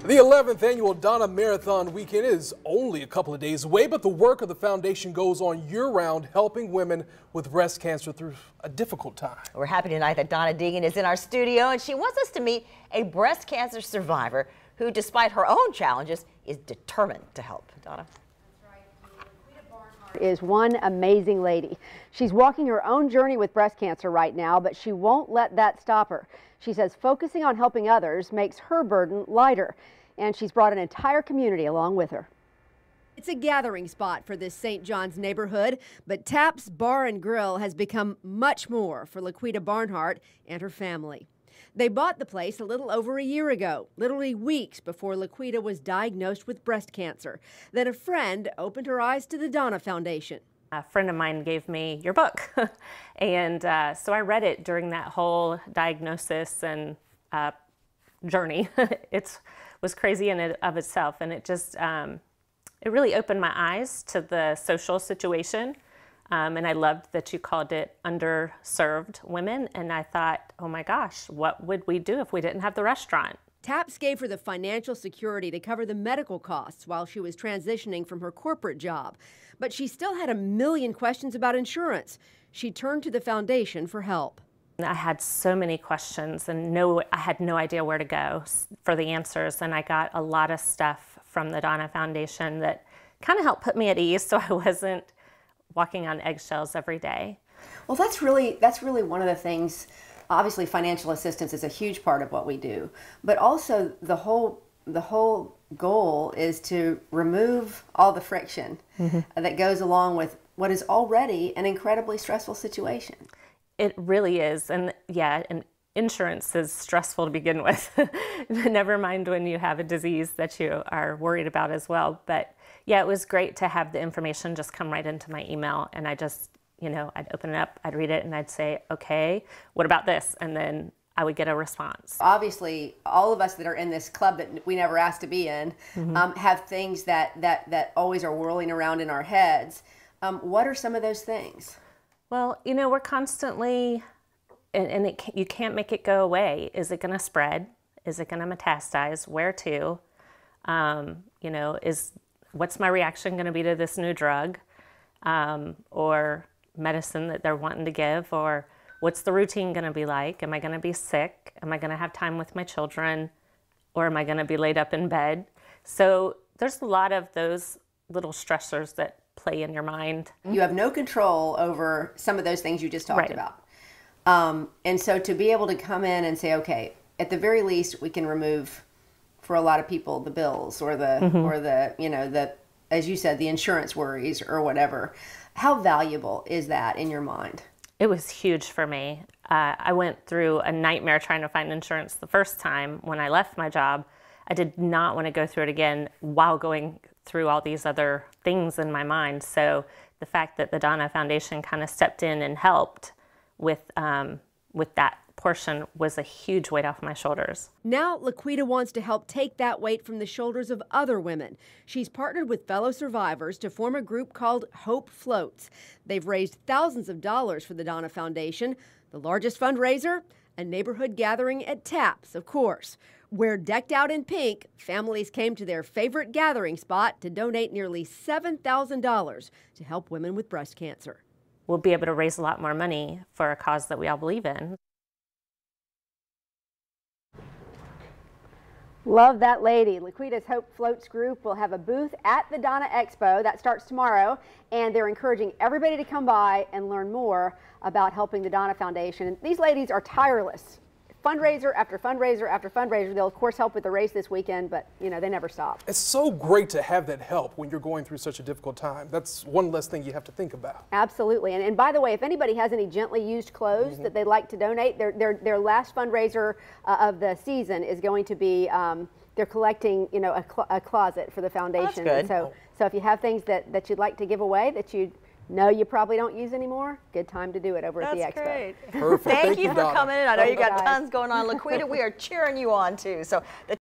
The 11th annual Donna Marathon weekend is only a couple of days away, but the work of the foundation goes on year-round, helping women with breast cancer through a difficult time. We're happy tonight that Donna Deegan is in our studio, and she wants us to meet a breast cancer survivor who, despite her own challenges, is determined to help. Donna. Is one amazing lady. She's walking her own journey with breast cancer right now, but she won't let that stop her. She says focusing on helping others makes her burden lighter, and she's brought an entire community along with her. It's a gathering spot for this St. John's neighborhood, but Taps Bar and Grill has become much more for Laquita Barnhart and her family. They bought the place a little over a year ago, literally weeks before Laquita was diagnosed with breast cancer. Then a friend opened her eyes to the Donna Foundation. A friend of mine gave me your book, and so I read it during that whole diagnosis and journey. It was crazy in and of itself, and it just, it really opened my eyes to the social situation. And I loved that you called it underserved women. And I thought, oh my gosh, what would we do if we didn't have the restaurant? TAPS gave her the financial security to cover the medical costs while she was transitioning from her corporate job. But she still had a million questions about insurance. She turned to the foundation for help. I had so many questions and I had no idea where to go for the answers. And I got a lot of stuff from the Donna Foundation that kind of helped put me at ease so I wasn't walking on eggshells every day. Well, that's really one of the things. Obviously, financial assistance is a huge part of what we do, but also the whole goal is to remove all the friction that goes along with what is already an incredibly stressful situation. It really is, and yeah, and insurance is stressful to begin with. Never mind when you have a disease that you are worried about as well. But yeah, it was great to have the information just come right into my email, and I just, you know, I'd open it up, I'd read it, and I'd say, okay, what about this? And then I would get a response. Obviously, all of us that are in this club that we never asked to be in have things that always are whirling around in our heads. What are some of those things? Well, you know, we're constantly, and you can't make it go away. Is it going to spread? Is it going to metastasize? Where to? You know, what's my reaction going to be to this new drug or medicine that they're wanting to give? Or what's the routine going to be like? Am I going to be sick? Am I going to have time with my children? Or am I going to be laid up in bed? So there's a lot of those little stressors that play in your mind. You have no control over some of those things you just talked about. And so to be able to come in and say, okay, at the very least, we can remove, for a lot of people, the bills or the you know, the, as you said, the insurance worries or whatever. How valuable is that in your mind? It was huge for me. I went through a nightmare trying to find insurance the first time when I left my job. I did not want to go through it again while going through all these other things in my mind. So the fact that the Donna Foundation kind of stepped in and helped with that portion was a huge weight off my shoulders. Now Laquita wants to help take that weight from the shoulders of other women. She's partnered with fellow survivors to form a group called Hope Floats. They've raised thousands of dollars for the Donna Foundation. The largest fundraiser? A neighborhood gathering at TAPS, of course, where, decked out in pink, families came to their favorite gathering spot to donate nearly $7,000 to help women with breast cancer. We'll be able to raise a lot more money for a cause that we all believe in. Love that lady. Laquita's Hope Floats group will have a booth at the Donna Expo. That starts tomorrow, and they're encouraging everybody to come by and learn more about helping the Donna Foundation. And these ladies are tireless. Fundraiser after fundraiser after fundraiser. They'll, of course, help with the race this weekend, but, you know, they never stop. It's so great to have that help when you're going through such a difficult time. That's one less thing you have to think about. Absolutely. And by the way, if anybody has any gently used clothes that they'd like to donate, their last fundraiser of the season is going to be, they're collecting, you know, a closet for the foundation. That's good. So if you have things that you'd like to give away that you know you probably don't use anymore, good time to do it over at the Expo. That's great. Perfect. Thank you for Donna. coming in. I know you got tons going on. Laquita, we are cheering you on too. So the